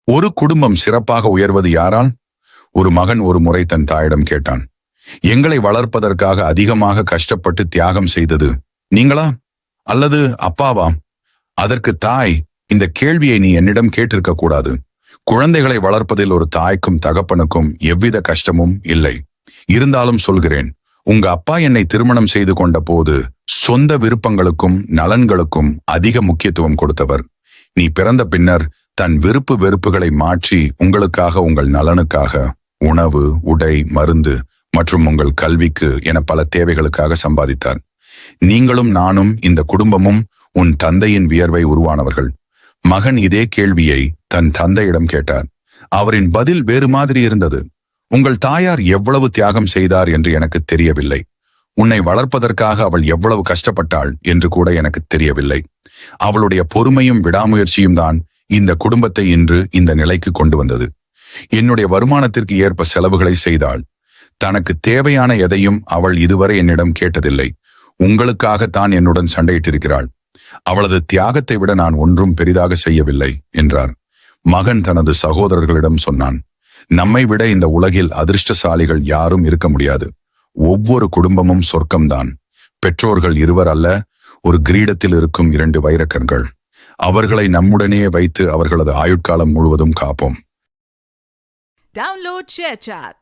ஒரு குடும்பம் சிறப்பாக உயர்வது யாரால்? ஒரு மகன் ஒரு முறை தன் தாயிடம் கேட்டான், எங்களை வளர்ப்பதற்காக அதிகமாக கஷ்டப்பட்டு தியாகம் செய்தது நீங்களா அல்லது அப்பாவா? அதற்கு தாய், இந்த கேள்வியை நீ என்னிடம் கேட்டிருக்க கூடாது. குழந்தைகளை வளர்ப்பதில் ஒரு தாய்க்கும் தகப்பனுக்கும் எவ்வித கஷ்டமும் இல்லை. இருந்தாலும் சொல்கிறேன், உங்க அப்பா என்னை திருமணம் செய்து கொண்ட போது சொந்த விருப்பங்களுக்கும் நலன்களுக்கும் அதிக முக்கியத்துவம் கொடுத்தவர். நீ பிறந்த பின்னர் தன் விருப்பு வெறுப்புகளை மாற்றி உங்களுக்காக, உங்கள் நலனுக்காக உணவு, உடை, மருந்து மற்றும் உங்கள் கல்விக்கு என பல தேவைகளுக்காக சம்பாதித்தார். நீங்களும் நானும் இந்த குடும்பமும் உன் தந்தையின் வியர்வை உருவானவர்கள். மகன் இதே கேள்வியை தன் தந்தையிடம் கேட்டார். அவரின் பதில் வேறு மாதிரி இருந்தது. உங்கள் தாயார் எவ்வளவு தியாகம் செய்தார் என்று எனக்கு தெரியவில்லை. உன்னை வளர்ப்பதற்காக அவள் எவ்வளவு கஷ்டப்பட்டாள் என்று கூட எனக்கு தெரியவில்லை. அவளுடைய பொறுமையும் விடாமுயற்சியும் தான் இந்த குடும்பத்தை இன்று இந்த நிலைக்கு கொண்டு வந்தது. என்னுடைய வருமானத்திற்கு ஏற்ப செலவுகளை செய்தாள். தனக்கு தேவையான எதையும் அவள் இதுவரை என்னிடம் கேட்டதில்லை. உங்களுக்காகத்தான் என்னுடன் சண்டையிட்டிருக்கிறாள். அவளது தியாகத்தை விட நான் ஒன்றும் பெரிதாக செய்யவில்லை என்றார். மகன் தனது சகோதரர்களிடம் சொன்னான், நம்மை விட இந்த உலகில் அதிர்ஷ்டசாலிகள் யாரும் இருக்க முடியாது. ஒவ்வொரு குடும்பமும் சொர்க்கம்தான். பெற்றோர்கள் இருவர் அல்ல, ஒரு கிரீடத்தில் இருக்கும் 2 வைரக்கற்கள். அவர்களை நம்முடனே வைத்து அவர்களது ஆயுட்காலம் முழுவதும் காப்போம். Download ShareChat.